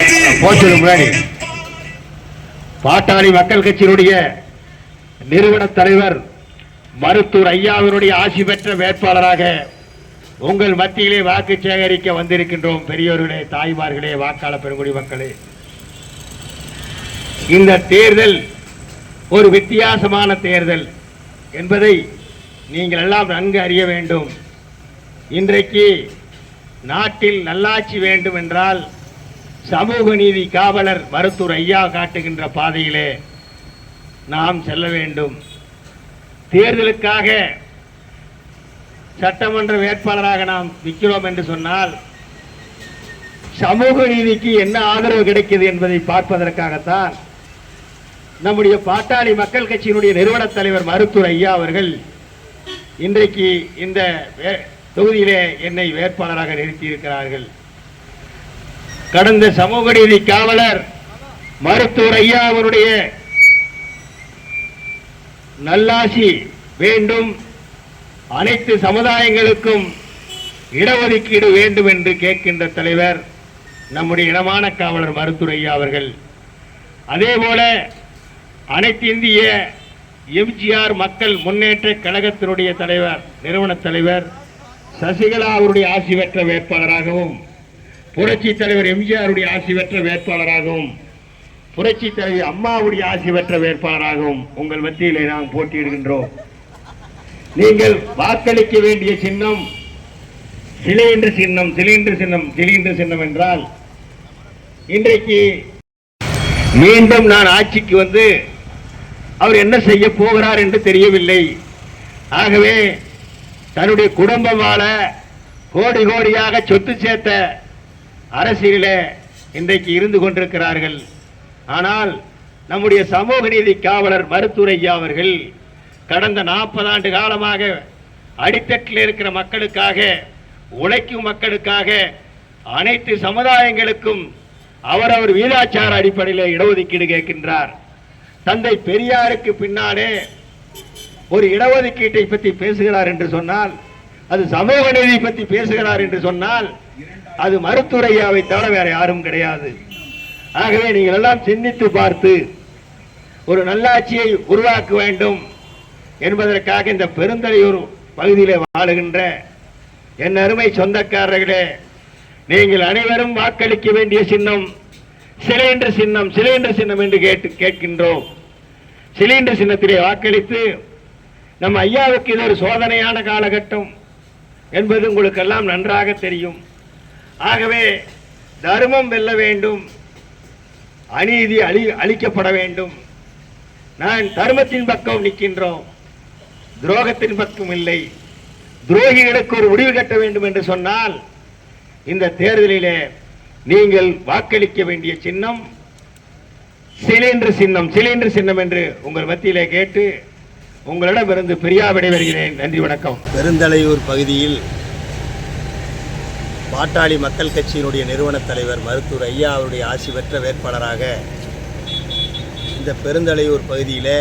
முன்னாடி பாட்டாளி மக்கள் கட்சியினுடைய நிறுவன தலைவர் மருத்துவர் ஐயாவினுடைய ஆசி பெற்ற வேட்பாளராக உங்கள் மத்தியிலே வாக்கு சேகரிக்க வந்திருக்கின்றோம். பெரியோர்களே, தாய்மார்களே, வாக்காளர் பெருங்குடி மக்களே, இந்த தேர்தல் ஒரு வித்தியாசமான தேர்தல் என்பதை நீங்கள் எல்லாம் நன்கு அறிய வேண்டும். இன்றைக்கு நாட்டில் நல்லாட்சி வேண்டும் என்றால் சமூக நீதி காவலர் மருத்துவர் ஐயா காட்டுகின்ற பாதையிலே நாம் செல்ல வேண்டும். தேர்தலுக்காக சட்டமன்ற வேட்பாளராக நாம் நிற்கிறோம் என்று சொன்னால் சமூக நீதிக்கு என்ன ஆதரவு கிடைக்கிறது என்பதை பார்ப்பதற்காகத்தான் நம்முடைய பாட்டாளி மக்கள் கட்சியினுடைய நிறுவன தலைவர் மருத்துவர் ஐயா அவர்கள் இன்றைக்கு இந்த தொகுதியிலே என்னை வேட்பாளராக நிறுத்தியிருக்கிறார்கள். கடந்த சமூக நீதி காவலர் மருத்துவர் ஐயா அவருடைய நல்லாசி வேண்டும், அனைத்து சமுதாயங்களுக்கும் இடஒதுக்கீடு வேண்டும் என்று கேட்கின்ற தலைவர் நம்முடைய இனமான காவலர் மருத்துவர் ஐயா அவர்கள். அதேபோல அனைத்து இந்திய எம்ஜிஆர் மக்கள் முன்னேற்ற கழகத்தினுடைய தலைவர் நிறுவன தலைவர் சசிகலா அவருடைய ஆசி பெற்ற வேட்பாளராகவும், புரட்சி தலைவர் எம்ஜிஆருடைய ஆசி பெற்ற வேட்பாளராகவும், புரட்சி தலைவர் அம்மாவுடைய ஆசி பெற்ற வேட்பாளராகவும் உங்கள் மத்தியிலே நாம் போட்டியிடுகின்றோம். நீங்கள் வாக்களிக்க வேண்டிய சின்னம் சிலிண்டர் சின்னம். சிலிண்டர் சின்னம் சிலிண்டர் சின்னம் என்றால் இன்றைக்கு மீண்டும் நான் ஆட்சிக்கு வந்து அவர் என்ன செய்ய போகிறார் என்று தெரியவில்லை. ஆகவே தன்னுடைய குடும்பம் வாழ கோடி கோடியாக சொத்து சேர்த்த அரசியலிலே இன்றைக்கு இருந்து கொண்டிருக்கிறார்கள். ஆனால் நம்முடைய சமூக நீதி காவலர் மருத்துவர் ஐயா அவர்கள் கடந்த 40 ஆண்டு காலமாக அடித்தட்டில் இருக்கிற மக்களுக்காக, உழைக்கும் மக்களுக்காக, அனைத்து சமுதாயங்களுக்கும் அவரவர் வீதாச்சார அடிப்படையில் இடஒதுக்கீடு கேட்கின்றார். தந்தை பெரியாருக்கு பின்னாலே ஒரு இடஒதுக்கீட்டை பற்றி பேசுகிறார் என்று சொன்னால், அது சமூக நீதி பற்றி பேசுகிறார் என்று சொன்னால் அது மருத்துவர் ஐயாவை தவிர வேற யாரும் கிடையாது. ஆகவே நீங்கள் எல்லாம் சிந்தித்து பார்த்து ஒரு நல்லாட்சியை உருவாக்க வேண்டும் என்பதற்காக இந்த பெருந்தலையூர் பகுதியிலே வாழுகின்ற என் அருமை சொந்தக்காரர்களே, நீங்கள் அனைவரும் வாக்களிக்க வேண்டிய சின்னம் சிலிண்டர் சின்னம். சிலிண்டர் சின்னம் என்று கேட்கின்றோம். சிலிண்டர் சின்னத்திலே வாக்களித்து நம் ஐயாவுக்கு இது ஒரு சோதனையான காலகட்டம் என்பது உங்களுக்கெல்லாம் நன்றாக தெரியும். ஆகவே தர்மம் வெல்ல வேண்டும், அநீதி அழிக்கப்பட வேண்டும். நான் தர்மத்தின் பக்கம் நிற்கின்றோம், துரோகத்தின் பக்கம் இல்லை. துரோகிகளுக்கு ஒரு முடிவு கட்ட வேண்டும் என்று சொன்னால் இந்த தேர்தலிலே நீங்கள் வாக்களிக்க வேண்டிய சின்னம் சிலிண்டர் சின்னம். சிலிண்டர் சின்னம் என்று உங்கள் மத்தியிலே கேட்டு உங்களிடமிருந்து பிரியா விடைபெறுகிறேன். நன்றி, வணக்கம். பெருந்தலையூர் பகுதியில் பாட்டாளி மக்கள் கட்சியினுடைய நிறுவன தலைவர் மருத்துவர் ஐயா அவருடைய ஆசி பெற்ற வேட்பாளராக இந்த பெருந்தலையூர் பகுதியில்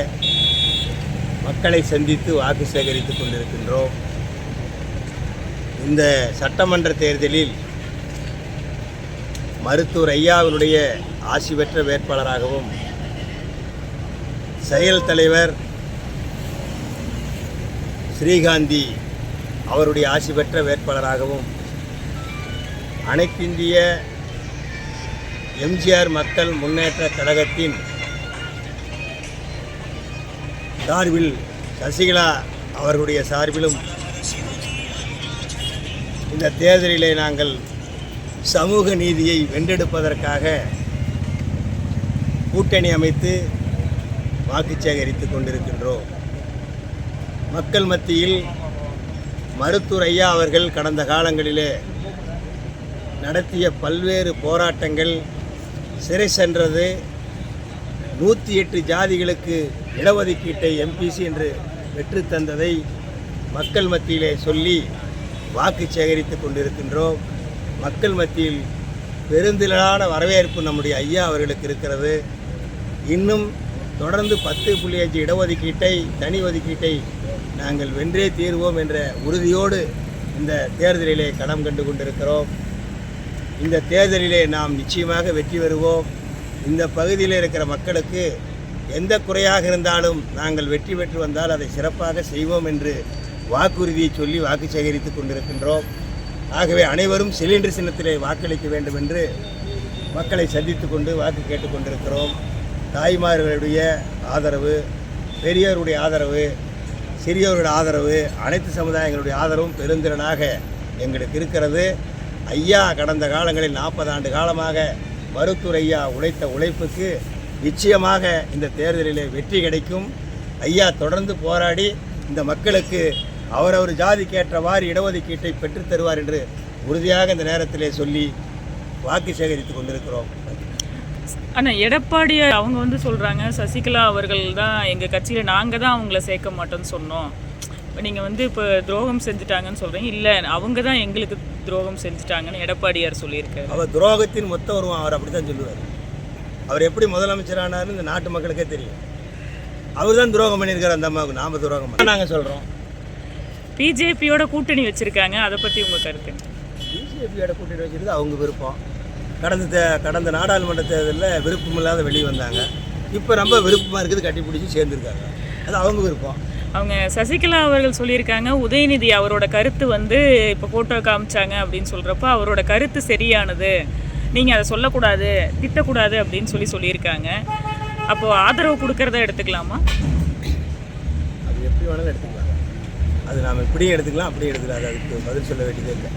மக்களை சந்தித்து வாக்கு சேகரித்து கொண்டிருக்கின்றோம். இந்த சட்டமன்ற தேர்தலில் மருத்துவர் ஐயாவினுடைய ஆசி பெற்ற வேட்பாளராகவும், செயல் தலைவர் ஸ்ரீகாந்தி அவருடைய ஆசி பெற்ற வேட்பாளராகவும், அனைத்திந்திய எம்ஜிஆர் மக்கள் முன்னேற்ற கழகத்தின் சார்பில் சசிகலா அவர்களுடைய சார்பிலும் இந்த தேர்தலிலே நாங்கள் சமூக நீதியை வென்றெடுப்பதற்காக கூட்டணி அமைத்து வாக்கு சேகரித்து கொண்டிருக்கின்றோம். மக்கள் மத்தியில் மருத்துவர் ஐயா அவர்கள் கடந்த காலங்களிலே நடத்திய பல்வேறு போராட்டங்கள், சிறை சென்றது, 108 ஜாதிகளுக்கு இடஒதுக்கீட்டை எம்பிசி என்று பெற்றுத்தந்ததை மக்கள் மத்தியிலே சொல்லி வாக்கு சேகரித்து கொண்டிருக்கின்றோம். மக்கள் மத்தியில் பெருந்திரளான வரவேற்பு நம்முடைய ஐயா அவர்களுக்கு இருக்கிறது. இன்னும் தொடர்ந்து 10.5 இடஒதுக்கீட்டை, தனி ஒதுக்கீட்டை நாங்கள் வென்றே தீர்வோம் என்ற உறுதியோடு இந்த தேர்தலிலே களம் கண்டு கொண்டிருக்கிறோம். இந்த தேர்தலிலே நாம் நிச்சயமாக வெற்றி பெறுவோம். இந்த பகுதியில் இருக்கிற மக்களுக்கு எந்த குறையாக இருந்தாலும் நாங்கள் வெற்றி பெற்று வந்தால் அதை சிறப்பாக செய்வோம் என்று வாக்குறுதியை சொல்லி வாக்கு சேகரித்து கொண்டிருக்கின்றோம். ஆகவே அனைவரும் சிலிண்டர் சின்னத்திலே வாக்களிக்க வேண்டும் என்று மக்களை சந்தித்து கொண்டு வாக்கு கேட்டுக்கொண்டிருக்கிறோம். தாய்மார்களுடைய ஆதரவு, பெரியோருடைய ஆதரவு, சிறியோருடைய ஆதரவு, அனைத்து சமுதாயங்களுடைய ஆதரவும் பெருந்திரனாக எங்களுக்கு இருக்கிறது. ஐயா கடந்த காலங்களில் 40 ஆண்டு காலமாக மருத்துவர் ஐயா உழைத்த உழைப்புக்கு நிச்சயமாக இந்த தேர்தலிலே வெற்றி கிடைக்கும். ஐயா தொடர்ந்து போராடி இந்த மக்களுக்கு அவரவர் ஜாதிக்கேற்றவாறு இடஒதுக்கீட்டை பெற்றுத் தருவார் என்று உறுதியாக இந்த நேரத்திலே சொல்லி வாக்கு சேகரித்து கொண்டிருக்கிறோம். ஆனால் எடப்பாடியார் அவங்க சொல்கிறாங்க, சசிகலா அவர்கள் தான் எங்கள் கட்சியில் நாங்கள் தான் அவங்கள சேர்க்க மாட்டோம்னு சொன்னோம். இப்போ நீங்கள் இப்போ துரோகம் செஞ்சுட்டாங்கன்னு சொல்கிறீங்க. இல்லை, அவங்க தான் எங்களுக்கு துரோகம் செஞ்சுட்டாங்கன்னு எடப்பாடியார் சொல்லியிருக்காரு. அவர் துரோகத்தின் மொத்த உருவம் அவர் அப்படி தான் சொல்லுவார். அவர் எப்படி முதலமைச்சரானார்னு இந்த நாட்டு மக்களுக்கே தெரியும். அவர் தான் துரோகம் பண்ணியிருக்கார் அந்த அம்மாவுக்கு. நாம் துரோகம் பண்ண நாங்கள் சொல்கிறோம். பிஜேபியோட கூட்டணி வச்சுருக்காங்க, அதை பற்றி உங்கள் கருத்து? பிஜேபியோட கூட்டணி வச்சுருது அவங்க விருப்பம். கடந்த நாடாளுமன்ற தேர்தலில் விருப்பம் இல்லாத வெளியே வந்தாங்க. இப்போ ரொம்ப விருப்பமாக இருக்குது, கட்டி பிடிச்சி சேர்ந்துருக்காங்க. அது அவங்க விருப்பம். அவங்க சசிகலா அவர்கள் சொல்லியிருக்காங்க, உதயநிதி அவரோட கருத்து இப்போ ஃபோட்டோ காமிச்சாங்க அப்படின்னு சொல்கிறப்ப அவரோட கருத்து சரியானது, நீங்கள் அதை சொல்லக்கூடாது, திட்டக்கூடாது அப்படின்னு சொல்லியிருக்காங்க. அப்போது ஆதரவு கொடுக்கறத எடுத்துக்கலாமா? அது எப்படி வேணாலும் எடுத்துக்கலாம். அது நாம் இப்படியும் எடுத்துக்கலாம், அப்படியும் எடுத்துக்கலாம். அதுக்கு பதில் சொல்ல வேண்டியதே இல்லை.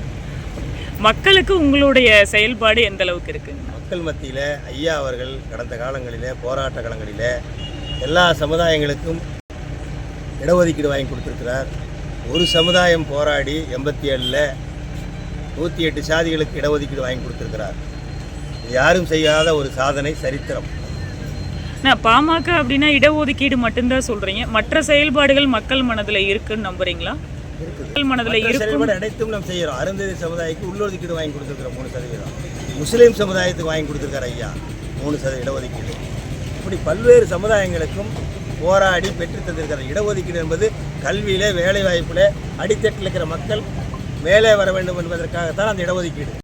மக்களுக்கு உங்களுடைய செயல்பாடு எந்த அளவுக்கு இருக்குங்க? மக்கள் மத்தியில் ஐயா அவர்கள் கடந்த காலங்களில் போராட்ட காலங்களில் எல்லா சமுதாயங்களுக்கும் இடஒதுக்கீடு வாங்கி கொடுத்துருக்கிறார். ஒரு சமுதாயம் போராடி 87ல் 108 சாதிகளுக்கு இடஒதுக்கீடு வாங்கி கொடுத்துருக்கிறார். யாரும் செய்யாத ஒரு சாதனை, சரித்திரம். பாமக அப்படின்னா இடஒதுக்கீடு மட்டும்தான் சொல்கிறீங்க, மற்ற செயல்பாடுகள் மக்கள் மனதில் இருக்குன்னு நம்புறீங்களா? மக்கள் மனதில் இருக்கு. அனைத்தும் நாம் செய்கிறோம். அருந்ததி சமுதாயத்துக்கு உள்ளொதுக்கீடு வாங்கி கொடுத்துருக்கிறோம் 3%. முஸ்லீம் சமுதாயத்துக்கு வாங்கி கொடுத்துருக்கார் ஐயா 3% இடஒதுக்கீடு. இப்படி பல்வேறு சமுதாயங்களுக்கும் போராடி பெற்று தந்திருக்கிற இடஒதுக்கீடு என்பது கல்வியில், வேலைவாய்ப்பில் அடித்தட்டில் இருக்கிற மக்கள் மேலே வர வேண்டும் என்பதற்காகத்தான் அந்த இடஒதுக்கீடு.